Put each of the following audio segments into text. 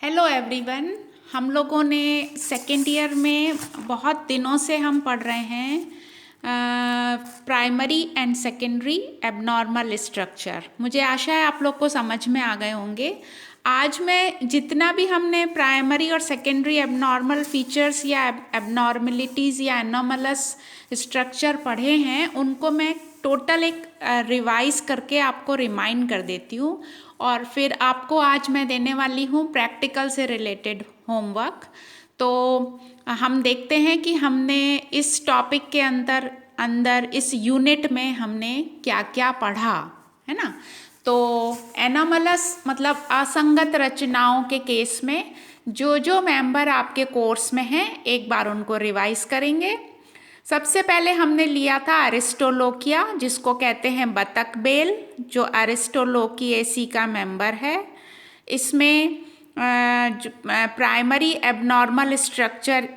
Hello everyone. हम लोगों ने सेकेंड ईयर में बहुत दिनों से हम पढ़ रहे हैं primary and secondary abnormal structure. मुझे आशा है आप लोग को समझ में आ गए होंगे। आज मैं जितना भी हमने प्राइमरी और सेकेंडरी एबनॉर्मल फीचर्स या एबनॉर्मलिटीज़ या एनोमलस स्ट्रक्चर पढ़े हैं उनको मैं टोटल एक रिवाइज करके आपको रिमाइंड कर देती हूँ। और फिर आपको आज मैं देने वाली हूँ प्रैक्टिकल से रिलेटेड होमवर्क। तो हम देखते हैं कि हमने इस टॉपिक के अंदर इस यूनिट में हमने क्या क्या पढ़ा है ना। तो एनोमलस मतलब असंगत रचनाओं के केस में जो मेंबर आपके कोर्स में हैं एक बार उनको रिवाइज करेंगे। सबसे पहले हमने लिया था अरिस्टोलोकिया, जिसको कहते हैं बतख बेल, जो अरिस्टोलोकिएसी का मेंबर है। इसमें प्राइमरी एबनॉर्मल स्ट्रक्चर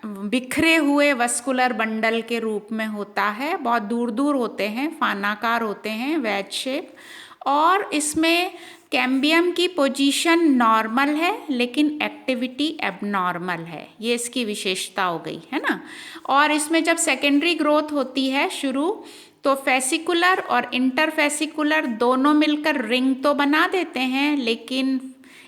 बिखरे हुए वस्कुलर बंडल के रूप में होता है, बहुत दूर दूर होते हैं, फानाकार होते हैं, वेज शेप। और इसमें कैम्बियम की पोजीशन नॉर्मल है लेकिन एक्टिविटी एबनॉर्मल है, ये इसकी विशेषता हो गई है ना। और इसमें जब सेकेंडरी ग्रोथ होती है शुरू, तो फेसिकुलर और इंटरफेसिकुलर दोनों मिलकर रिंग तो बना देते हैं, लेकिन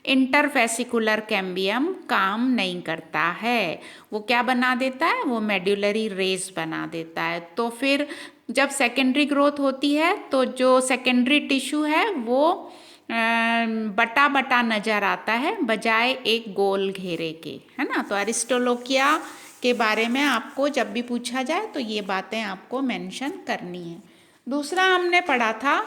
इंटरफेसिकुलर कैम्बियम काम नहीं करता है। वो क्या बना देता है? वो मेड्यूलरी रेस बना देता है। तो फिर जब सेकेंडरी ग्रोथ होती है तो जो सेकेंडरी टिश्यू है वो बटा बटा नजर आता है बजाय एक गोल घेरे के, है ना। तो अरिस्टोलोकिया के बारे में आपको जब भी पूछा जाए तो ये बातें आपको मेंशन करनी है। दूसरा हमने पढ़ा था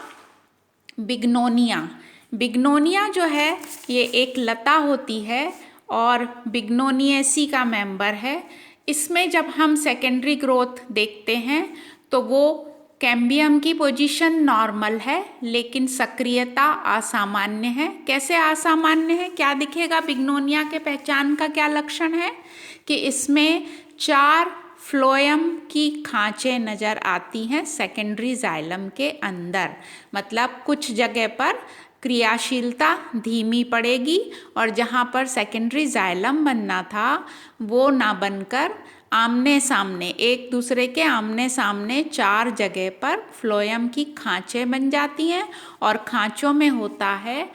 बिग्नोनिया। बिग्नोनिया जो है ये एक लता होती है और बिग्नोनिएसी का मेंबर है। इसमें जब हम सेकेंडरी ग्रोथ देखते हैं तो वो कैम्बियम की पोजीशन नॉर्मल है लेकिन सक्रियता असामान्य है। कैसे असामान्य है? क्या दिखेगा बिग्नोनिया के पहचान का क्या लक्षण है कि इसमें 4 फ्लोएम की खांचें नज़र आती हैं सेकेंडरी जाइलम के अंदर। मतलब कुछ जगह पर क्रियाशीलता धीमी पड़ेगी और जहाँ पर सेकेंडरी जाइलम बनना था वो ना बनकर आमने सामने, एक दूसरे के आमने सामने 4 जगह पर फ्लोएम की खांचें बन जाती हैं और खांचों में होता है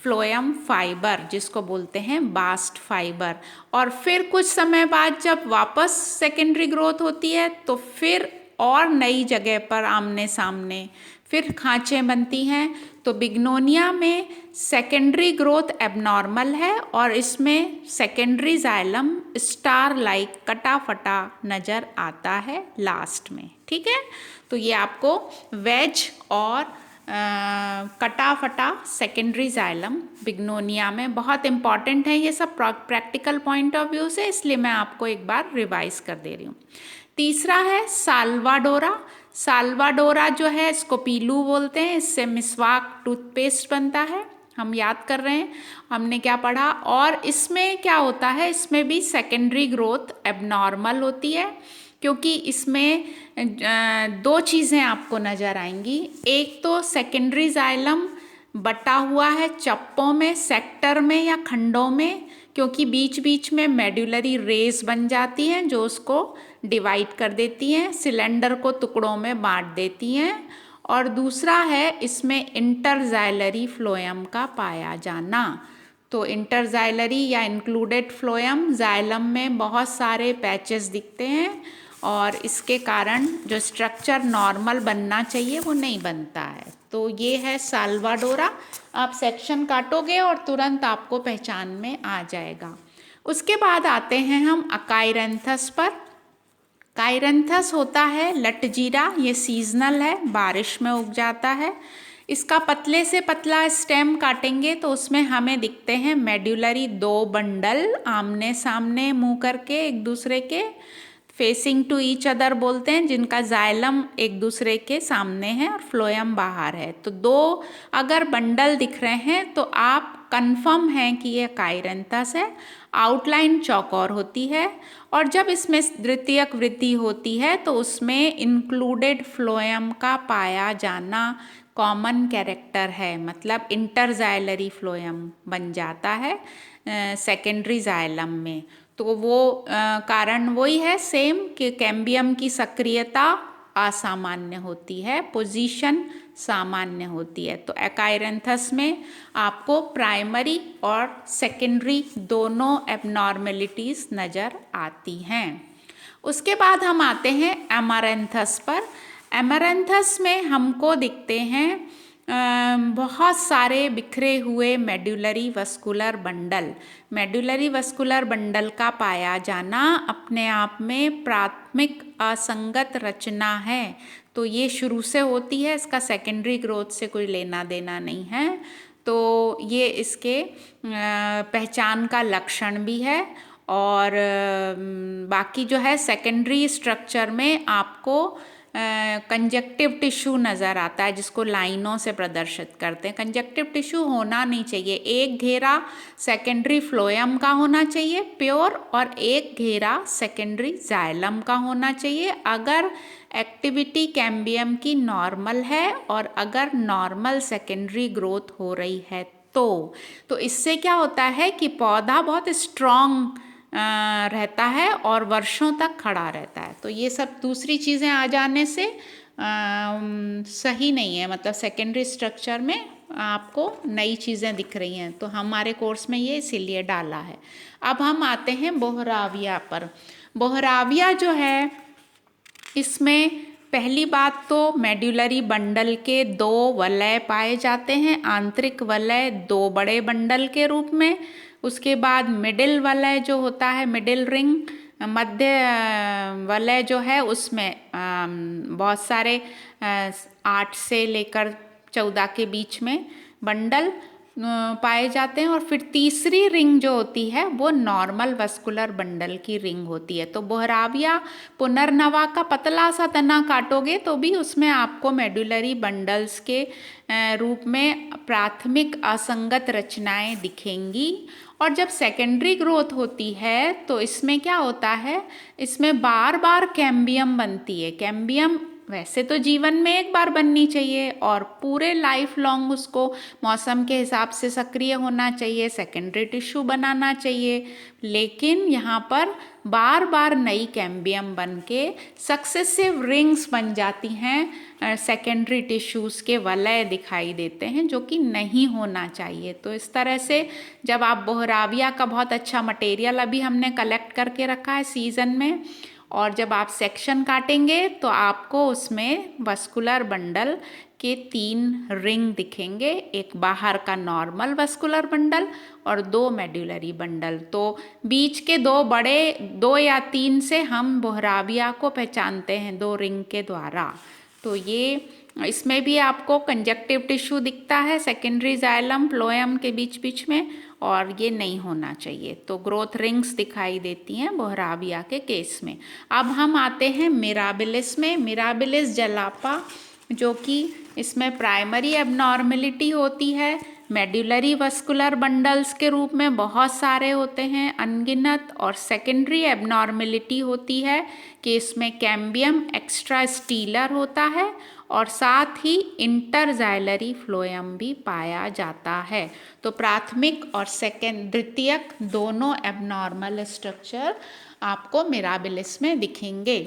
फ्लोएम फाइबर, जिसको बोलते हैं बास्ट फाइबर। और फिर कुछ समय बाद जब वापस सेकेंडरी ग्रोथ होती है तो फिर और नई जगह पर आमने सामने फिर खांचें बनती हैं। तो बिग्नोनिया में सेकेंडरी ग्रोथ एबनॉर्मल है और इसमें सेकेंडरी जाइलम स्टार लाइक कटा फटा नज़र आता है लास्ट में, ठीक है। तो ये आपको वेज और कटा फटा सेकेंडरी जाइलम बिग्नोनिया में बहुत इंपॉर्टेंट है। ये सब प्रैक्टिकल पॉइंट ऑफ व्यू से, इसलिए मैं आपको एक बार रिवाइज कर दे रही हूँ। तीसरा है साल्वाडोरा। साल्वाडोरा जो है इसको पीलू बोलते हैं, इससे मिसवाक टूथपेस्ट बनता है। हम याद कर रहे हैं हमने क्या पढ़ा। और इसमें क्या होता है, इसमें भी सेकेंडरी ग्रोथ एबनॉर्मल होती है क्योंकि इसमें 2 चीज़ें आपको नज़र आएंगी। एक तो सेकेंडरी जाइलम बटा हुआ है चप्पों में, सेक्टर में या खंडों में, क्योंकि बीच बीच में मेड्यूलरी रेस बन जाती हैं जो उसको डिवाइड कर देती हैं, सिलेंडर को टुकड़ों में बांट देती हैं। और दूसरा है इसमें इंटरजाइलरी फ्लोएम का पाया जाना। तो इंटरजाइलरी या इंक्लूडेड फ्लोएम, जाइलम में बहुत सारे पैचेस दिखते हैं और इसके कारण जो स्ट्रक्चर नॉर्मल बनना चाहिए वो नहीं बनता है। तो ये है साल्वाडोरा। आप सेक्शन काटोगे और तुरंत आपको पहचान में आ जाएगा। उसके बाद आते हैं हम अकाइरेंथस पर। काइरेंथस होता है लटजीरा, ये सीजनल है, बारिश में उग जाता है। इसका पतले से पतला स्टेम काटेंगे तो उसमें हमें दिखते हैं मेड्यूलरी 2 बंडल आमने सामने मुंह करके एक दूसरे के, फेसिंग टू ईच अदर बोलते हैं, जिनका जाइलम एक दूसरे के सामने है और फ्लोएम बाहर है। तो 2 अगर बंडल दिख रहे हैं तो आप कंफर्म हैं कि ये काइरेंथस है। आउटलाइन चौकोर होती है और जब इसमें द्वितीयक वृद्धि होती है तो उसमें इंक्लूडेड फ्लोएम का पाया जाना कॉमन कैरेक्टर है, मतलब इंटरजाइलरी फ्लोएम बन जाता है सेकेंडरी जाइलम में। तो वो कारण वही है सेम कि कैम्बियम की सक्रियता असामान्य होती है, पोजीशन सामान्य होती है। तो एकाइरेंथस में आपको प्राइमरी और सेकेंडरी दोनों एबनॉर्मेलिटीज़ नज़र आती हैं। उसके बाद हम आते हैं एमारेंथस पर। एमारेंथस में हमको दिखते हैं बहुत सारे बिखरे हुए medullary vascular bundle. Medullary vascular bundle का पाया जाना अपने आप में प्राथमिक असंगत रचना है। तो ये शुरू से होती है, इसका सेकेंडरी ग्रोथ से कोई लेना देना नहीं है। तो ये इसके पहचान का लक्षण भी है। और बाकी जो है सेकेंडरी स्ट्रक्चर में आपको कंजक्टिव टिश्यू नज़र आता है, जिसको लाइनों से प्रदर्शित करते हैं। कंजक्टिव टिश्यू होना नहीं चाहिए, एक घेरा सेकेंडरी फ्लोएम का होना चाहिए प्योर, और एक घेरा सेकेंडरी जाइलम का होना चाहिए अगर एक्टिविटी कैम्बियम की नॉर्मल है और अगर नॉर्मल सेकेंडरी ग्रोथ हो रही है तो इससे क्या होता है कि पौधा बहुत स्ट्रॉन्ग रहता है और वर्षों तक खड़ा रहता है। तो ये सब दूसरी चीज़ें आ जाने से सही नहीं है, मतलब सेकेंडरी स्ट्रक्चर में आपको नई चीज़ें दिख रही हैं। तो हमारे कोर्स में ये इसीलिए डाला है। अब हम आते हैं बोहराविया पर। बोहराविया जो है, इसमें पहली बात तो मेडुलरी बंडल के दो वलय पाए जाते हैं, आंतरिक वलय दो बड़े बंडल के रूप में। उसके बाद मिडिल वलय जो होता है, मिडिल रिंग, मध्य वलय जो है उसमें बहुत सारे 8 से लेकर 14 के बीच में बंडल पाए जाते हैं। और फिर तीसरी रिंग जो होती है वो नॉर्मल वस्कुलर बंडल की रिंग होती है। तो बोहराविया पुनर्नवा का पतला सा तना काटोगे तो भी उसमें आपको मेडुलरी बंडल्स के रूप में प्राथमिक असंगत रचनाएं दिखेंगी। और जब सेकेंडरी ग्रोथ होती है तो इसमें क्या होता है, इसमें बार बार कैम्बियम बनती है। कैम्बियम वैसे तो जीवन में एक बार बननी चाहिए और पूरे लाइफ लॉन्ग उसको मौसम के हिसाब से सक्रिय होना चाहिए, सेकेंडरी टिश्यू बनाना चाहिए। लेकिन यहाँ पर बार बार नई कैम्बियम बन के सक्सेसिव रिंग्स बन जाती हैं, सेकेंडरी टिश्यूज़ के वलय दिखाई देते हैं, जो कि नहीं होना चाहिए। तो इस तरह से जब आप बोहराविया का बहुत अच्छा मटेरियल अभी हमने कलेक्ट करके रखा है सीज़न में, और जब आप सेक्शन काटेंगे तो आपको उसमें वस्कुलर बंडल के 3 रिंग दिखेंगे, एक बाहर का नॉर्मल वस्कुलर बंडल और 2 मेडुलरी बंडल। तो बीच के 2 बड़े 2 या 3 से हम बोहराविया को पहचानते हैं, 2 रिंग के द्वारा। तो ये इसमें भी आपको कंजक्टिव टिश्यू दिखता है सेकेंडरी जाइलम फ्लोएम के बीच बीच में, और ये नहीं होना चाहिए। तो ग्रोथ रिंग्स दिखाई देती हैं बोहराविया के केस में। अब हम आते हैं मिराबिलिस में। मिराबिलिस जलापा, जो कि इसमें प्राइमरी एबनॉर्मेलिटी होती है, मेडुलरी वस्कुलर बंडल्स के रूप में बहुत सारे होते हैं अनगिनत, और सेकेंडरी एबनॉर्मेलिटी होती है कि इसमें कैम्बियम एक्स्ट्रा स्टीलर होता है और साथ ही इंटरजाइलरी फ्लोएम भी पाया जाता है। तो प्राथमिक और द्वितीयक दोनों एबनॉर्मल स्ट्रक्चर आपको मिराबिलिस में दिखेंगे।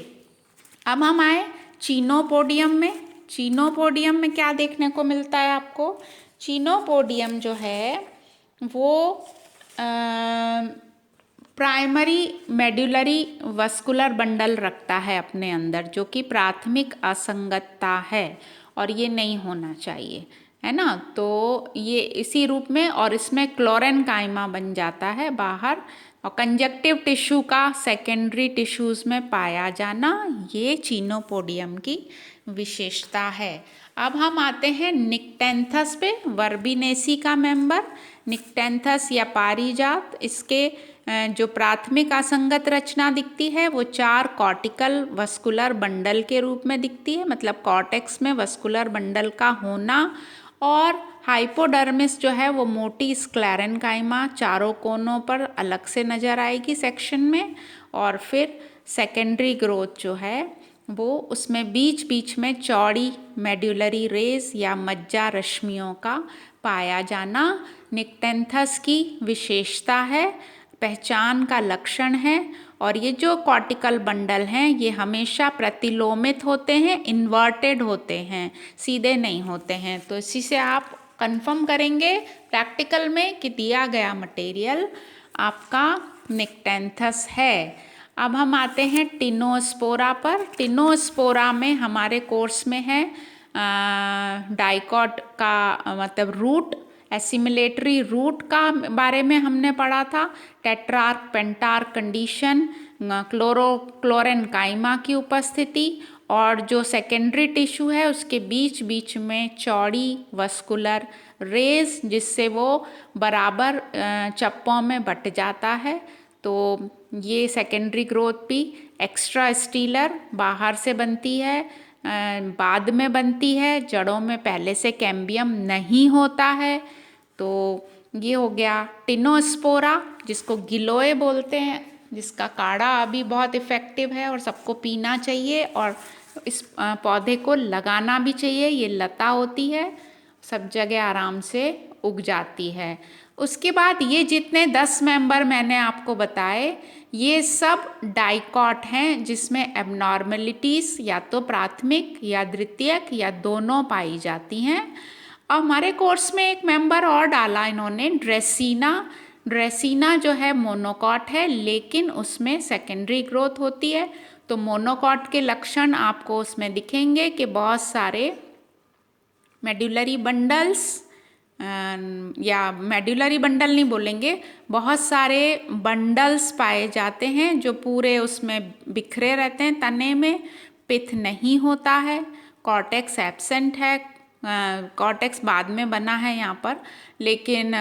अब हम आए चीनोपोडियम में। चीनोपोडियम में क्या देखने को मिलता है आपको? चीनोपोडियम जो है वो प्राइमरी मेडुलरी वस्कुलर बंडल रखता है अपने अंदर, जो कि प्राथमिक असंगतता है और ये नहीं होना चाहिए, है ना। तो ये इसी रूप में, और इसमें क्लोरेनकाइमा बन जाता है बाहर, और कंजक्टिव टिश्यू का सेकेंडरी टिश्यूज़ में पाया जाना, ये चीनोपोडियम की विशेषता है। अब हम आते हैं निक्टेंथस पे, वर्बिनेसी का मेंबर। निक्टेंथस या पारिजात, इसके जो प्राथमिक असंगत रचना दिखती है वो 4 कॉर्टिकल वस्कुलर बंडल के रूप में दिखती है, मतलब कॉर्टेक्स में वस्कुलर बंडल का होना, और हाइपोडर्मिस जो है वो मोटी स्क्लेरेनकाइमा चारों कोनों पर अलग से नजर आएगी सेक्शन में। और फिर सेकेंडरी ग्रोथ जो है वो उसमें बीच बीच में चौड़ी मेड्यूलरी रेज या मज्जा रश्मियों का पाया जाना निक्टेंथस की विशेषता है, पहचान का लक्षण है। और ये जो कॉर्टिकल बंडल हैं ये हमेशा प्रतिलोमित होते हैं, इन्वर्टेड होते हैं, सीधे नहीं होते हैं। तो इसी से आप कंफर्म करेंगे प्रैक्टिकल में कि दिया गया मटेरियल आपका निक्टेंथस है। अब हम आते हैं टिनोस्पोरा पर। टिनोस्पोरा में हमारे कोर्स में है डाइकॉट का मतलब रूट, एसिमिलेटरी रूट का बारे में हमने पढ़ा था, टेट्रार्क पेंटार्क कंडीशन, क्लोरेनकाइमा की उपस्थिति, और जो सेकेंडरी टिश्यू है उसके बीच बीच में चौड़ी वस्कुलर रेज जिससे वो बराबर चप्पों में बट जाता है। तो ये सेकेंडरी ग्रोथ भी एक्स्ट्रा स्टीलर बाहर से बनती है, बाद में बनती है, जड़ों में पहले से कैम्बियम नहीं होता है। तो ये हो गया टिनोस्पोरा, जिसको गिलोय बोलते हैं, जिसका काढ़ा अभी बहुत इफ़ेक्टिव है और सबको पीना चाहिए और इस पौधे को लगाना भी चाहिए। ये लता होती है, सब जगह आराम से उग जाती है। उसके बाद ये जितने 10 मेंबर मैंने आपको बताए ये सब डाइकॉट हैं जिसमें एबनॉर्मेलिटीज़ या तो प्राथमिक या द्वितीयक या दोनों पाई जाती हैं। और हमारे कोर्स में एक मेंबर और डाला इन्होंने, ड्रेसिना। ड्रेसिना जो है मोनोकॉट है लेकिन उसमें सेकेंडरी ग्रोथ होती है। तो मोनोकॉट के लक्षण आपको उसमें दिखेंगे कि बहुत सारे मेड्यूलरी बंडल्स, या मेड्यूलरी बंडल नहीं बोलेंगे, बहुत सारे बंडल्स पाए जाते हैं जो पूरे उसमें बिखरे रहते हैं तने में, पिथ नहीं होता है, कॉर्टेक्स एब्सेंट है, कॉर्टेक्स बाद में बना है यहाँ पर, लेकिन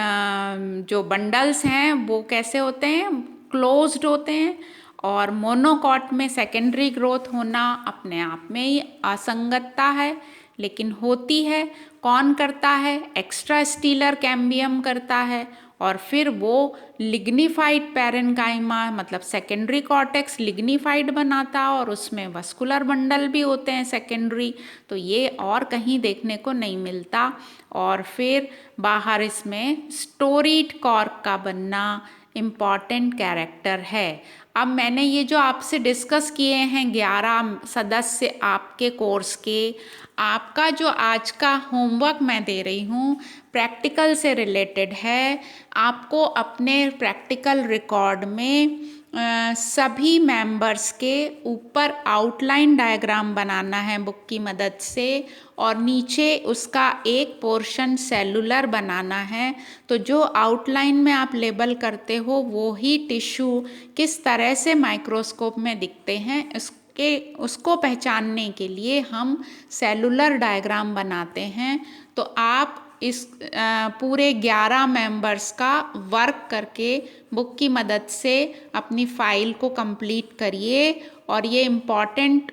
जो बंडल्स हैं वो कैसे होते हैं, क्लोज्ड होते हैं। और मोनोकॉट में सेकेंडरी ग्रोथ होना अपने आप में ही असंगतता है, लेकिन होती है। कौन करता है, एक्स्ट्रा स्टीलर कैम्बियम करता है, और फिर वो लिग्निफाइड पैरेन्काइमा मतलब सेकेंडरी कॉर्टेक्स लिग्निफाइड बनाता और उसमें वस्कुलर बंडल भी होते हैं सेकेंडरी। तो ये और कहीं देखने को नहीं मिलता। और फिर बाहर इसमें स्टोरीड कॉर्क का बनना इम्पॉर्टेंट कैरेक्टर है। अब मैंने ये जो आपसे डिस्कस किए हैं 11 सदस्य आपके कोर्स के, आपका जो आज का होमवर्क मैं दे रही हूँ प्रैक्टिकल से रिलेटेड है। आपको अपने प्रैक्टिकल रिकॉर्ड में सभी मेंबर्स के ऊपर आउटलाइन डायग्राम बनाना है बुक की मदद से, और नीचे उसका एक पोर्शन सेलुलर बनाना है। तो जो आउटलाइन में आप लेबल करते हो वो ही टिश्यू किस तरह से माइक्रोस्कोप में दिखते हैं उसको पहचानने के लिए हम सेलुलर डायग्राम बनाते हैं। तो आप इस पूरे 11 मेंबर्स का वर्क करके बुक की मदद से अपनी फाइल को कंप्लीट करिए। और ये इम्पॉर्टेंट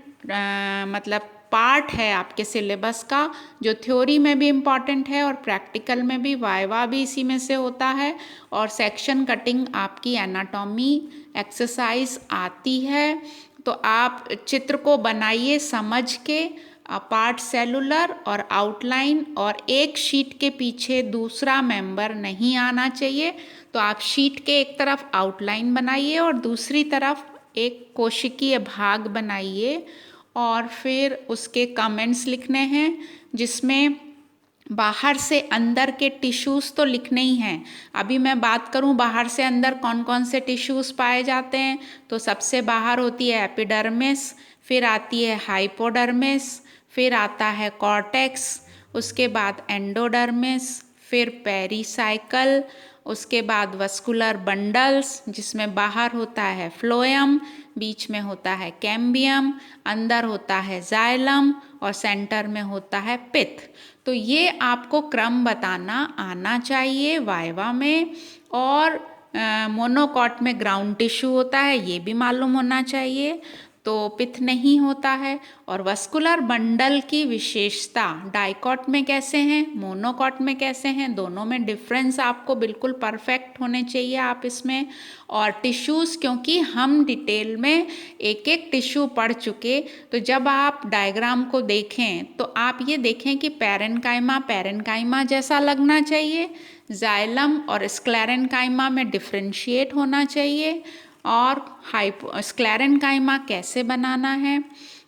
मतलब पार्ट है आपके सिलेबस का, जो थ्योरी में भी इम्पॉर्टेंट है और प्रैक्टिकल में भी, वाइवा भी इसी में से होता है। और सेक्शन कटिंग आपकी एनाटॉमी एक्सरसाइज आती है। तो आप चित्र को बनाइए समझ के, पार्ट सेलुलर और आउटलाइन, और एक शीट के पीछे दूसरा मेंबर नहीं आना चाहिए। तो आप शीट के एक तरफ आउटलाइन बनाइए और दूसरी तरफ एक कोशिकीय भाग बनाइए, और फिर उसके कमेंट्स लिखने हैं जिसमें बाहर से अंदर के टिश्यूज़ तो लिखने ही हैं। अभी मैं बात करूं बाहर से अंदर कौन कौन से टिश्यूज़ पाए जाते हैं, तो सबसे बाहर होती है एपिडर्मिस, फिर आती है हाइपोडर्मिस, फिर आता है कॉर्टेक्स, उसके बाद एंडोडर्मिस, फिर पेरीसाइकल, उसके बाद वस्कुलर बंडल्स जिसमें बाहर होता है फ्लोएम, बीच में होता है कैम्बियम, अंदर होता है जाइलम और सेंटर में होता है पिथ। तो ये आपको क्रम बताना आना चाहिए वाइवा में। और मोनोकॉट में ग्राउंड टिश्यू होता है, ये भी मालूम होना चाहिए। तो पित्त नहीं होता है। और वस्कुलर बंडल की विशेषता डाइकॉट में कैसे हैं, मोनोकॉट में कैसे हैं, दोनों में डिफरेंस आपको बिल्कुल परफेक्ट होने चाहिए आप इसमें। और टिश्यूज़, क्योंकि हम डिटेल में एक एक टिश्यू पढ़ चुके, तो जब आप डायग्राम को देखें तो आप ये देखें कि पैरेन्काइमा जैसा लगना चाहिए, जाइलम और स्क्लेरेन्काइमा में डिफ्रेंशिएट होना चाहिए, और स्क्लेरेन्काइमा कैसे बनाना है।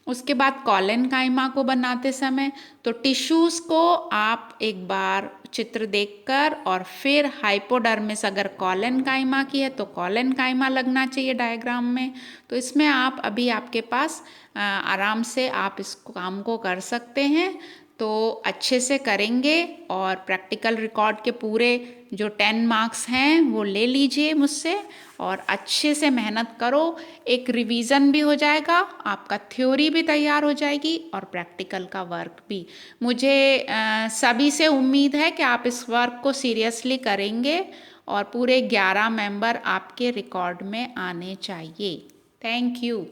उसके बाद कॉलेनकाइमा को बनाते समय तो टिश्यूज़ को आप एक बार चित्र देखकर और फिर हाइपोडर्मिस अगर कॉलेनकाइमा की है तो कॉलेनकाइमा लगना चाहिए डायग्राम में। तो इसमें आप अभी आपके पास आराम से आप इस काम को कर सकते हैं। तो अच्छे से करेंगे और प्रैक्टिकल रिकॉर्ड के पूरे जो 10 मार्क्स हैं वो ले लीजिए मुझसे, और अच्छे से मेहनत करो। एक रिवीजन भी हो जाएगा, आपका थ्योरी भी तैयार हो जाएगी और प्रैक्टिकल का वर्क भी। मुझे सभी से उम्मीद है कि आप इस वर्क को सीरियसली करेंगे और पूरे 11 मेंबर आपके रिकॉर्ड में आने चाहिए। Thank you.